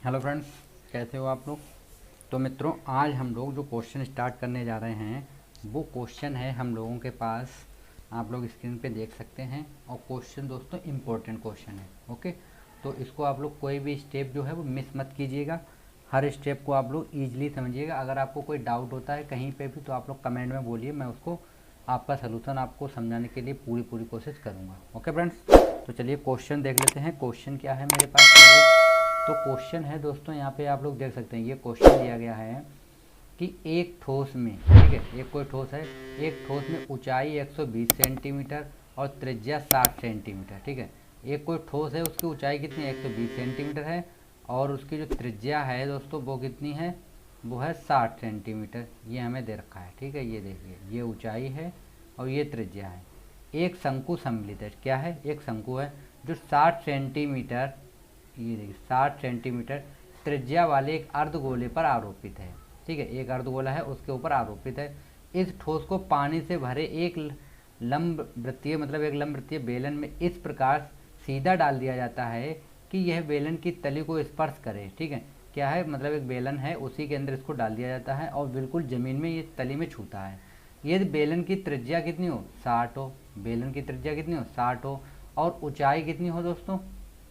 Hello friends, कैसे हो आप लोग। तो मित्रों, आज हम लोग जो क्वेश्चन स्टार्ट करने जा रहे हैं वो क्वेश्चन है हम लोगों के पास, आप लोग स्क्रीन पे देख सकते हैं। और क्वेश्चन दोस्तों इम्पोर्टेंट क्वेश्चन है। ओके, तो इसको आप लोग कोई भी स्टेप जो है वो मिस मत कीजिएगा, हर स्टेप को आप लोग ईजिली समझिएगा। अगर आपको कोई डाउट होता है कहीं पे भी तो आप लोग कमेंट में बोलिए, मैं उसको आपका सलूशन आपको समझाने के लिए पूरी कोशिश करूँगा। ओके फ्रेंड्स, तो चलिए क्वेश्चन देख लेते हैं। क्वेश्चन क्या है मेरे पास पहले। तो क्वेश्चन है दोस्तों, यहाँ पे आप लोग देख सकते हैं, ये क्वेश्चन दिया गया है कि एक ठोस में, ठीक है, एक कोई ठोस है, एक ठोस में ऊंचाई 120 सेंटीमीटर और त्रिज्या 60 सेंटीमीटर। ठीक है, एक कोई ठोस है, उसकी ऊंचाई कितनी है, 120 सेंटीमीटर है, और उसकी जो त्रिज्या है दोस्तों वो कितनी है, वो है 60 सेंटीमीटर। ये हमें दे रखा है। ठीक है, ये देखिए, ये ऊंचाई है और ये त्रिज्या है। एक शंकु सम्मिलित है, क्या है, एक शंकु है जो 60 सेंटीमीटर, ये देखिए 60 सेंटीमीटर त्रिज्या वाले एक अर्धगोले पर आरोपित है। ठीक है, एक अर्धगोला है उसके ऊपर आरोपित है। इस ठोस को पानी से भरे एक लंब वृत्तीय, मतलब एक लंब वृत्तीय बेलन में इस प्रकार सीधा डाल दिया जाता है कि यह बेलन की तली को स्पर्श करे। ठीक है, क्या है, मतलब एक बेलन है, उसी के अंदर इसको डाल दिया जाता है और बिल्कुल ज़मीन में ये तली में छूता है। यदि बेलन की त्रिज्या कितनी हो, 60 हो, बेलन की त्रिज्या कितनी हो, 60 हो, और ऊंचाई कितनी हो दोस्तों,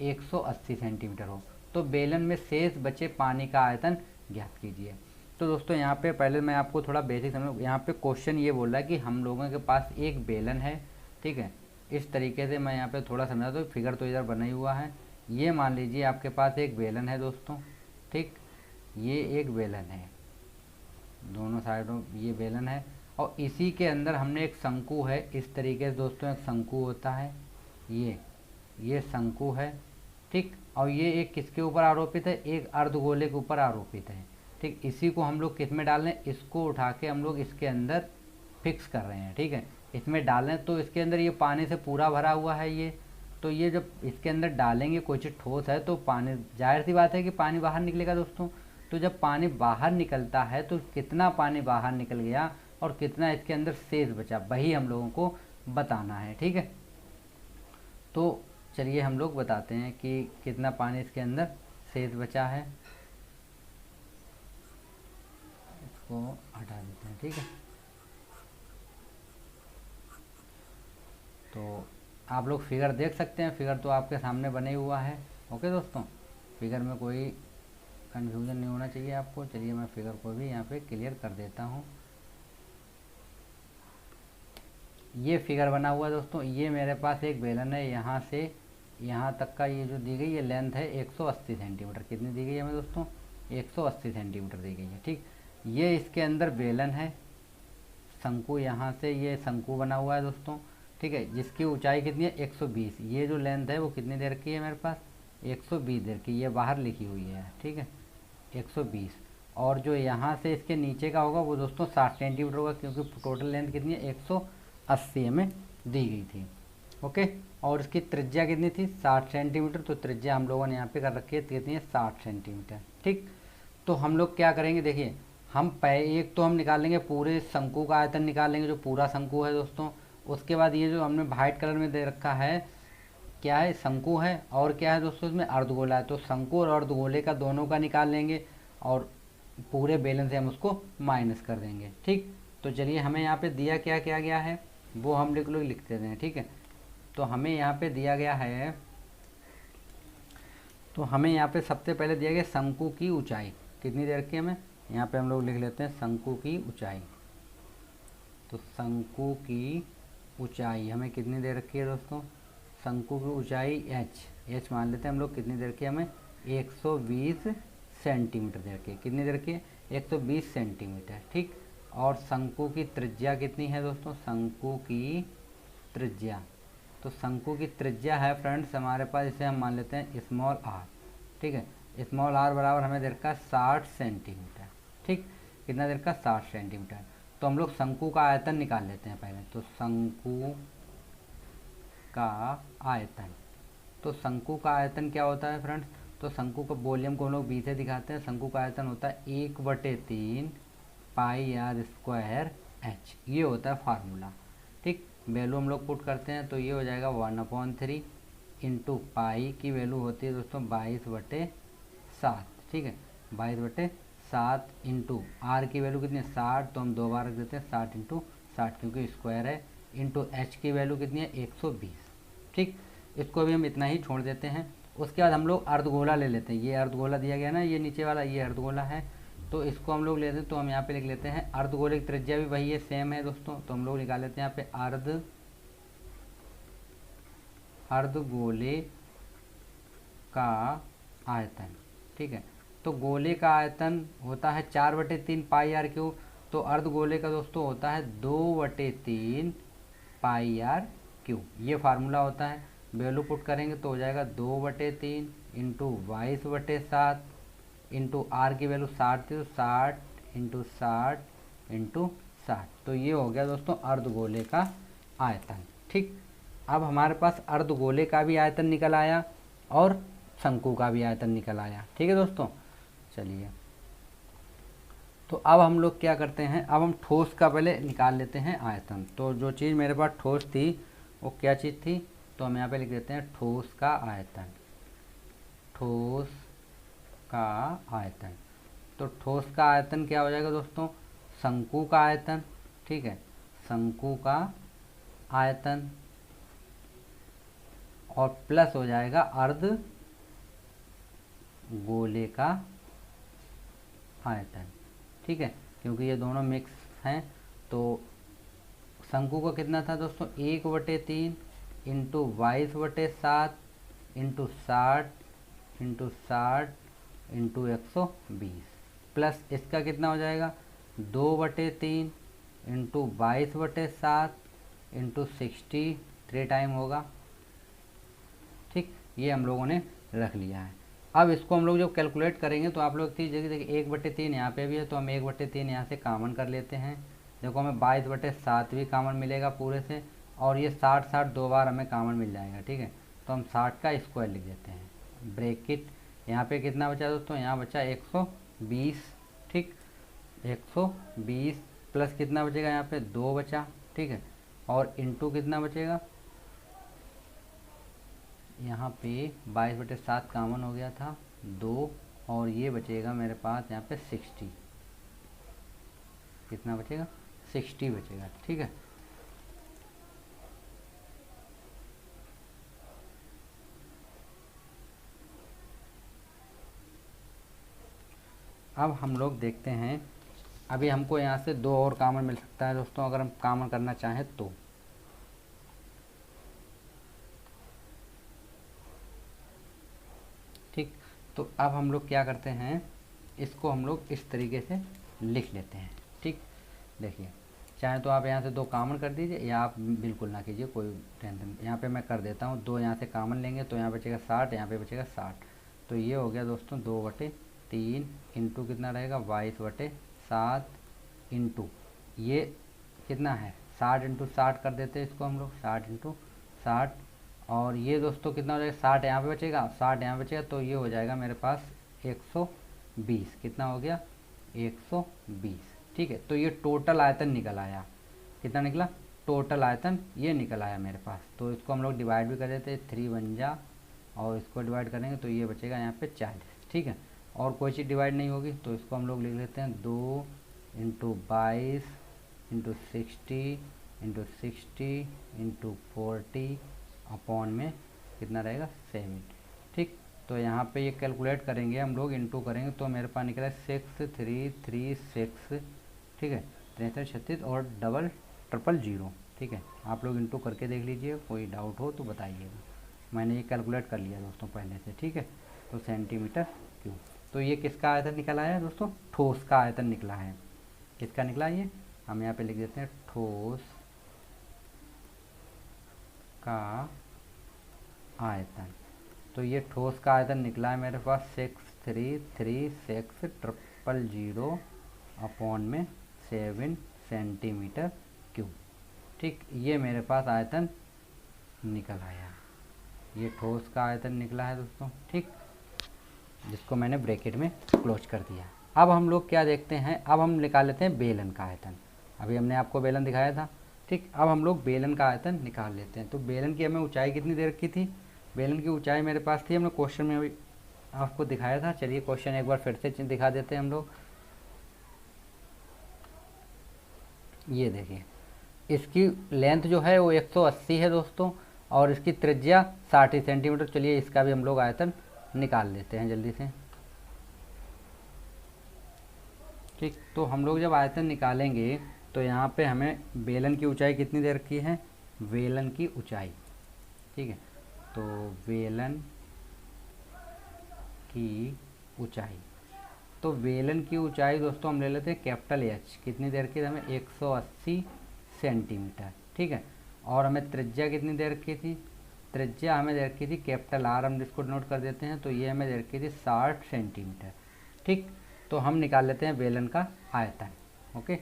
180 सेंटीमीटर हो, तो बेलन में शेष बचे पानी का आयतन ज्ञात कीजिए। तो दोस्तों यहाँ पे पहले मैं आपको थोड़ा बेसिक समझ, यहाँ पे क्वेश्चन ये बोल रहा है कि हम लोगों के पास एक बेलन है। ठीक है, इस तरीके से मैं यहाँ पे थोड़ा समझा, तो फिगर तो इधर बना ही हुआ है। ये मान लीजिए आपके पास एक बेलन है दोस्तों। ठीक, ये एक बेलन है, दोनों साइडों ये बेलन है, और इसी के अंदर हमने एक शंकु है। इस तरीके से दोस्तों एक शंकु होता है, ये शंकु है। ठीक, और ये एक किसके ऊपर आरोपित है, एक अर्धगोले के ऊपर आरोपित है। ठीक, इसी को हम लोग किस में डाल रहे हैं, इसको उठा के हम लोग इसके अंदर फिक्स कर रहे हैं। ठीक है, इसमें डालें तो इसके अंदर ये पानी से पूरा भरा हुआ है ये, तो ये जब इसके अंदर डालेंगे, कोई चीज़ ठोस है तो पानी, जाहिर सी बात है कि पानी बाहर निकलेगा दोस्तों। तो जब पानी बाहर निकलता है तो कितना पानी बाहर निकल गया और कितना इसके अंदर शेष बचा, वही हम लोगों को बताना है। ठीक है, तो चलिए हम लोग बताते हैं कि कितना पानी इसके अंदर शेष बचा है। इसको हटा देते हैं। ठीक है, तो आप लोग फिगर देख सकते हैं, फिगर तो आपके सामने बने हुआ है। ओके दोस्तों, फिगर में कोई कन्फ्यूज़न नहीं होना चाहिए आपको। चलिए मैं फिगर को भी यहाँ पे क्लियर कर देता हूँ। ये फिगर बना हुआ है दोस्तों, ये मेरे पास एक बेलन है, यहाँ से यहाँ तक का ये जो दी गई ये लेंथ है 180 सेंटीमीटर। कितनी दी गई है हमें दोस्तों, 180 सेंटीमीटर दी गई है। ठीक, ये इसके अंदर बेलन है, शंकु, यहाँ से ये शंकु बना हुआ है दोस्तों। ठीक है, जिसकी ऊंचाई कितनी है, 120। ये जो लेंथ है वो कितनी दे रखी है मेरे पास, 120 दे रखी है, ये बाहर लिखी हुई है। ठीक है, 120, और जो यहाँ से इसके नीचे का होगा वो दोस्तों 60 सेंटीमीटर होगा, क्योंकि टोटल लेंथ कितनी है, 180 हमें दी गई थी। ओके, और इसकी त्रिज्या कितनी थी, 60 सेंटीमीटर। तो त्रिज्या हम लोगों ने यहाँ पे कर रखी है, कितनी है, 60 सेंटीमीटर। ठीक, तो हम लोग क्या करेंगे, देखिए हम एक तो हम निकालेंगे पूरे शंकु का आयतन निकालेंगे, जो पूरा शंकु है दोस्तों। उसके बाद ये जो हमने वाइट कलर में दे रखा है, क्या है, शंकु है, और क्या है दोस्तों, इसमें अर्धगोला है, तो शंकु और अर्धगोले का दोनों का निकाल लेंगे और पूरे बेलन से हम उसको माइनस कर देंगे। ठीक, तो चलिए हमें यहाँ पे दिया क्या क्या गया है वो हम लोग लिख देते हैं। ठीक है, तो हमें यहाँ पे दिया गया है, तो हमें यहाँ पे सबसे पहले दिया गया शंकु की ऊंचाई कितनी दे रखी है हमें, यहाँ पे हम लोग लिख लेते हैं शंकु की ऊंचाई। तो शंकु की ऊंचाई हमें कितनी दे रखी है दोस्तों, शंकु की ऊंचाई एच मान लेते हैं हम लोग, कितनी दे रखी है हमें, 120 सेंटीमीटर दे रखी है। कितनी दे रखी है, 120 सेंटीमीटर। ठीक, और शंकु की त्रिज्या कितनी है दोस्तों, शंकु की त्रिज्या, तो शंकु की त्रिज्या है फ्रेंड्स हमारे पास, इसे हम मान लेते हैं स्मॉल आर। ठीक है, स्मॉल आर बराबर हमें दे रखा है 60 सेंटीमीटर। ठीक, कितना दे रखा है, 60 सेंटीमीटर। तो हम लोग शंकु का आयतन निकाल लेते हैं पहले। तो शंकु का आयतन, तो शंकु का आयतन क्या होता है फ्रेंड्स, तो शंकु का वॉल्यूम को हम लोग बी से दिखाते हैं। शंकु का आयतन होता है 1/3 पाई आर स्क्वायर एच, ये होता है फार्मूला। ठीक, वैल्यू हम लोग पुट करते हैं तो ये हो जाएगा 1/3 इंटू पाई की वैल्यू होती है दोस्तों 22/7। ठीक है, 22/7 इंटू आर की वैल्यू कितनी है 60, तो हम 2 बार रख देते हैं 60 इंटू 60 क्योंकि स्क्वायर है, इंटू एच की वैल्यू कितनी है 120। ठीक, इसको भी हम इतना ही छोड़ देते हैं। उसके बाद हम लोग अर्धगोला ले लेते हैं, ये अर्धगोला दिया गया ना, ये नीचे वाला ये अर्धगोला है, तो इसको हम लोग लेते हैं, तो हम यहाँ पे लिख लेते हैं अर्धगोले की त्रिज्या भी वही है, सेम है दोस्तों, तो हम लोग निकाल लेते हैं यहाँ पे अर्धगोले का आयतन। ठीक है, तो गोले का आयतन होता है 4/3 पाई आर क्यूब, तो अर्धगोले का दोस्तों होता है 2/3 पाई आर क्यूब, ये फार्मूला होता है। वैल्यू पुट करेंगे तो हो जाएगा 2/3 इंटू 22/7 इंटू आर की वैल्यू 60 थी, तो 60 इंटू 60 इंटू 60, तो ये हो गया दोस्तों अर्धगोले का आयतन। ठीक, अब हमारे पास अर्धगोले का भी आयतन निकल आया और शंकु का भी आयतन निकल आया। ठीक है दोस्तों, चलिए तो अब हम लोग क्या करते हैं, अब हम ठोस का पहले निकाल लेते हैं आयतन। तो जो चीज़ मेरे पास ठोस थी वो क्या चीज़ थी, तो हम यहाँ पे लिख देते हैं ठोस का आयतन, ठोस का आयतन। तो ठोस का आयतन क्या हो जाएगा दोस्तों, शंकु का आयतन। ठीक है, शंकु का आयतन और प्लस हो जाएगा अर्ध गोले का आयतन। ठीक है, क्योंकि ये दोनों मिक्स हैं, तो शंकु का कितना था दोस्तों 1/3 into 22/7 into 60 into 60 into 120, plus इसका कितना हो जाएगा 2/3 इंटू 22/7 इंटू 60, 3 टाइम होगा। ठीक, ये हम लोगों ने रख लिया है। अब इसको हम लोग जब कैलकुलेट करेंगे तो आप लोग चीज़ देखिए 1/3 यहाँ पे भी है, तो हम 1/3 यहाँ से कॉमन कर लेते हैं। देखो हमें 22/7 भी कॉमन मिलेगा पूरे से, और ये 60 2 बार हमें कॉमन मिल जाएगा। ठीक है, तो हम 60 का स्क्वायर लिख देते हैं, ब्रैकेट यहाँ पे कितना बचा दोस्तों, यहाँ बचा 120। ठीक, 120 प्लस कितना बचेगा यहाँ पे 2 बचा। ठीक है, और इंटू कितना बचेगा, यहाँ पे 22/7 कॉमन हो गया था 2, और ये बचेगा मेरे पास यहाँ पे 60, कितना बचेगा 60 बचेगा। ठीक है, अब हम लोग देखते हैं, अभी हमको यहाँ से 2 और कॉमन मिल सकता है दोस्तों, अगर हम कॉमन करना चाहें तो। ठीक, तो अब हम लोग क्या करते हैं, इसको हम लोग इस तरीके से लिख लेते हैं। ठीक, देखिए चाहे तो आप यहाँ से 2 कॉमन कर दीजिए, या आप बिल्कुल ना कीजिए, कोई टेंशन। यहाँ पे मैं कर देता हूँ, 2 यहाँ से कॉमन लेंगे तो यहाँ बचेगा 60, यहाँ पे बचेगा 60, तो ये हो गया दोस्तों 2/3 इंटू कितना रहेगा 22/7 इंटू ये कितना है 60 इंटू 60 कर देते हैं इसको हम लोग, 60 इंटू 60, और ये दोस्तों कितना हो जाएगा 60 यहाँ पे बचेगा, 60 यहाँ बचेगा, तो ये हो जाएगा मेरे पास 120। कितना हो गया 120। ठीक है, तो ये टोटल आयतन निकल आया, कितना निकला टोटल आयतन ये निकल आया मेरे पास। तो इसको हम लोग डिवाइड भी कर देते हैं, 3 बन जा, और इसको डिवाइड करेंगे तो ये बचेगा यहाँ पे 40। ठीक है, और कोई चीज़ डिवाइड नहीं होगी, तो इसको हम लोग लिख लेते हैं 2 into 22 into 60 into 60 into 40 upon में कितना रहेगा 7। ठीक, तो यहाँ पे ये कैलकुलेट करेंगे हम लोग, इंटू करेंगे तो मेरे पास निकला 6336। ठीक है, 63 36 और डबल 000। ठीक है, आप लोग इंटू करके देख लीजिए, कोई डाउट हो तो बताइएगा। मैंने ये कैलकुलेट कर लिया दोस्तों पहले से। ठीक है, तो सेंटीमीटर क्यूब। तो ये किसका आयतन निकल आया दोस्तों, ठोस का आयतन निकला है। किसका निकला, ये हम यहाँ पे लिख देते हैं ठोस का आयतन। तो ये ठोस का आयतन निकला है मेरे पास 6336 अपॉन में 7 सेंटीमीटर क्यूब। ठीक, ये मेरे पास आयतन निकल आया, ये ठोस का आयतन निकला है दोस्तों। ठीक, जिसको मैंने ब्रैकेट में क्लोज कर दिया। अब हम लोग क्या देखते हैं, अब हम निकाल लेते हैं बेलन का आयतन। अभी हमने आपको बेलन दिखाया था। ठीक, अब हम लोग बेलन का आयतन निकाल लेते हैं। तो बेलन की हमें ऊंचाई कितनी दे रखी थी, बेलन की ऊंचाई मेरे पास थी, हमने क्वेश्चन में अभी आपको दिखाया था। चलिए क्वेश्चन एक बार फिर से दिखा देते हैं हम लोग। ये देखिए, इसकी लेंथ जो है वो 180 है दोस्तों, और इसकी त्रिज्या 60 सेंटीमीटर। चलिए इसका भी हम लोग आयतन निकाल लेते हैं जल्दी से। ठीक, तो हम लोग जब आयतन निकालेंगे तो यहाँ पे हमें बेलन की ऊंचाई कितनी दे रखी है, बेलन की ऊंचाई, ठीक है। तो बेलन की ऊंचाई, तो बेलन की ऊंचाई दोस्तों हम ले लेते हैं कैपिटल एच। कितनी दे रखी थी हमें, 180 सेंटीमीटर, ठीक है। और हमें त्रिज्या कितनी दे रखी थी, त्रिज्या हमें दे रखी थी कैपिटल आर, हम इसको नोट कर देते हैं। तो ये हमें दे रखी थी 60 सेंटीमीटर, ठीक। तो हम निकाल लेते हैं बेलन का आयतन। ओके,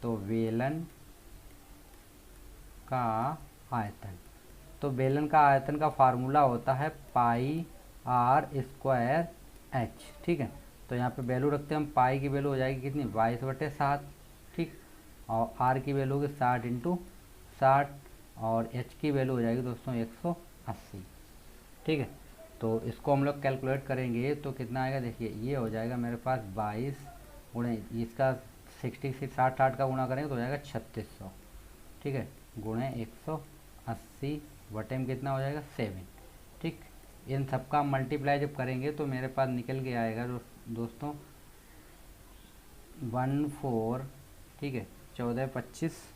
तो बेलन का आयतन, तो बेलन का आयतन का फार्मूला होता है पाई आर स्क्वायर एच, ठीक है। तो यहाँ पे वैल्यू रखते हैं हम, पाई की वैल्यू हो जाएगी कितनी, 22/7, ठीक। और आर की वैल्यू होगी 60 × 60, और एच की वैल्यू हो जाएगी दोस्तों 180, ठीक है। तो इसको हम लोग कैलकुलेट करेंगे तो कितना आएगा, देखिए ये हो जाएगा मेरे पास 22 गुणे इसका 60 का गुणा करेंगे तो हो जाएगा 3600, ठीक है, गुणे 180 बटे में कितना हो जाएगा 7, ठीक। इन सब का मल्टीप्लाई जब करेंगे तो मेरे पास निकल के आएगा दोस्तों 14, ठीक है, 14 25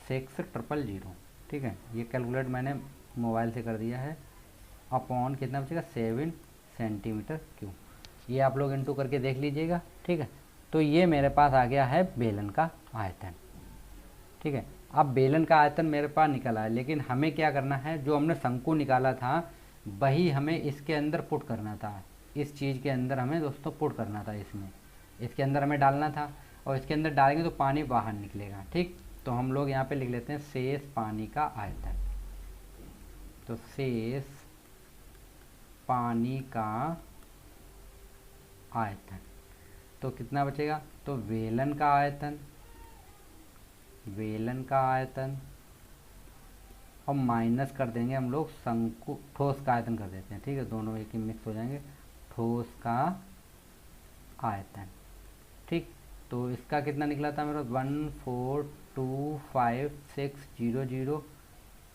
6000, ठीक है। ये कैलकुलेट मैंने मोबाइल से कर दिया है। अपॉन कितना बचेगा 7 सेंटीमीटर क्यूब, ये आप लोग इंटू करके देख लीजिएगा, ठीक है। तो ये मेरे पास आ गया है बेलन का आयतन, ठीक है। अब बेलन का आयतन मेरे पास निकला है, लेकिन हमें क्या करना है, जो हमने शंकु निकाला था वही हमें इसके अंदर पुट करना था। इस चीज़ के अंदर हमें दोस्तों पुट करना था, इसमें इसके अंदर हमें डालना था, और इसके अंदर डालेंगे तो पानी बाहर निकलेगा, ठीक। तो हम लोग यहाँ पे लिख लेते हैं शेष पानी का आयतन। तो शेष पानी का आयतन, तो कितना बचेगा, तो बेलन का आयतन, बेलन का आयतन, और माइनस कर देंगे हम लोग शंकु, ठोस का आयतन कर देते हैं, ठीक है, दोनों एक ही मिक्स हो जाएंगे, ठोस का आयतन, ठीक। तो इसका कितना निकला था मेरा 1425,600,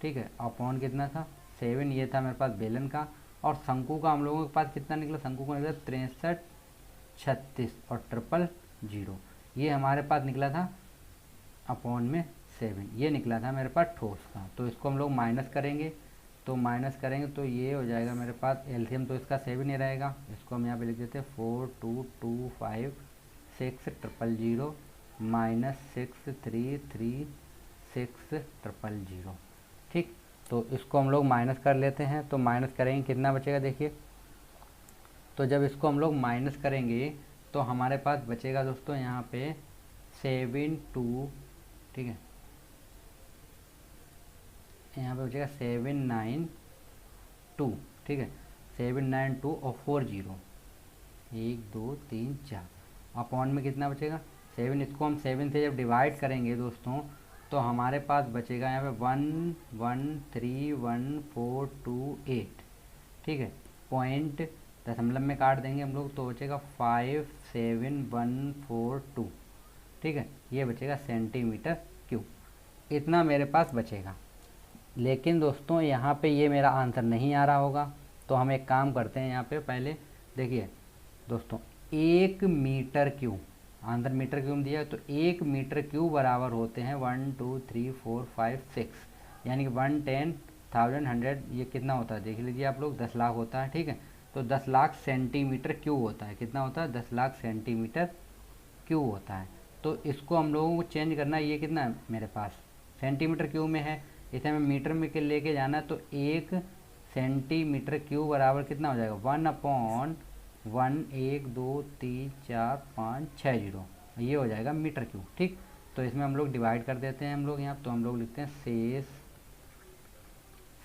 ठीक है, अपॉन कितना था 7, ये था मेरे पास बेलन का। और शंकु का हम लोगों के पास कितना निकला, शंकु का निकला 63 36 और 000, ये हमारे पास निकला था अपॉन में 7, ये निकला था मेरे पास ठोस का। तो इसको हम लोग माइनस करेंगे, तो माइनस करेंगे तो ये हो जाएगा मेरे पास एलसीएम, तो इसका 7 ही रहेगा। इसको हम यहाँ पे लिख देते हैं 4225,600 माइनस 6336,000, ठीक। तो इसको हम लोग माइनस कर लेते हैं, तो माइनस करेंगे कितना बचेगा, देखिए। तो जब इसको हम लोग माइनस करेंगे तो हमारे पास बचेगा दोस्तों यहाँ पे 72, ठीक है, यहाँ पे बचेगा 792, ठीक है, 792 और 40, 1 2 3 4, अपॉन में कितना बचेगा 7। इसको हम 7 से जब डिवाइड करेंगे दोस्तों तो हमारे पास बचेगा यहाँ पे 1131,428, ठीक है, पॉइंट दशमलव में काट देंगे हम लोग तो बचेगा 57142, ठीक है, ये बचेगा सेंटीमीटर क्यूब, इतना मेरे पास बचेगा। लेकिन दोस्तों यहाँ पे ये मेरा आंसर नहीं आ रहा होगा, तो हम एक काम करते हैं, यहाँ पे पहले देखिए दोस्तों 1 metre cube, answer metre cube दिया है, तो 1 मीटर क्यूब बराबर होते हैं 1 2 3 4 5 6, यानी कि 110,100, ये कितना होता है देख लीजिए आप लोग, 10 लाख होता है, ठीक है। तो 10 लाख सेंटीमीटर क्यूब होता है, कितना होता है 10 लाख सेंटीमीटर क्यूब होता है। तो इसको हम लोगों को चेंज करना है, ये कितना है मेरे पास सेंटीमीटर क्यूब में है, इसे हमें मीटर में के लेके जाना है। तो 1 सेंटीमीटर क्यूब बराबर कितना हो जाएगा 1/1, 1 2 3 4 5 6 0, ये हो जाएगा मीटर क्यूब, ठीक। तो इसमें हम लोग डिवाइड कर देते हैं हम लोग यहाँ, तो हम लोग लिखते हैं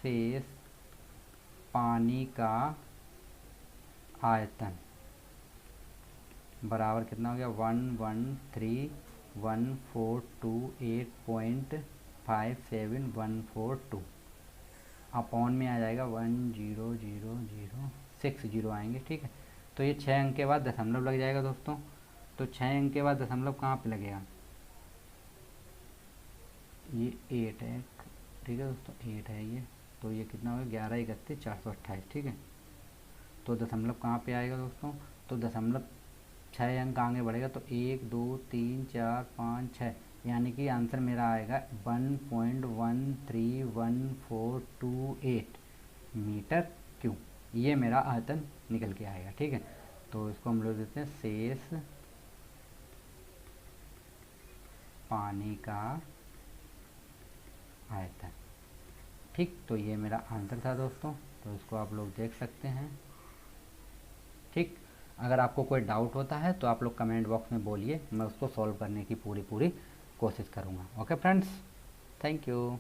शेष पानी का आयतन बराबर कितना हो गया 113,142,8.57142, अपॉन में आ जाएगा 10,000 60 आएंगे। ठीक है, तो ये 6 अंक के बाद दशमलव लग जाएगा दोस्तों। तो 6 अंक के बाद दशमलव कहाँ पे लगेगा, ये 8 है। ठीक है दोस्तों, 8 है ये, तो ये कितना होगा 11 31 428। ठीक है, तो दशमलव कहाँ पे आएगा दोस्तों, तो दशमलव 6 अंक आगे बढ़ेगा तो 1 2 3 4 5 6, यानी कि आंसर मेरा आएगा 1.1311428 मीटर क्यूब। ये मेरा आयतन निकल के आएगा। ठीक है, तो इसको हम लोग देते हैं शेष पानी का आयतन। ठीक, तो ये मेरा आंसर था दोस्तों, तो इसको आप लोग देख सकते हैं। ठीक, अगर आपको कोई डाउट होता है तो आप लोग कमेंट बॉक्स में बोलिए, मैं उसको सॉल्व करने की पूरी कोशिश करूँगा। Okay friends, thank you.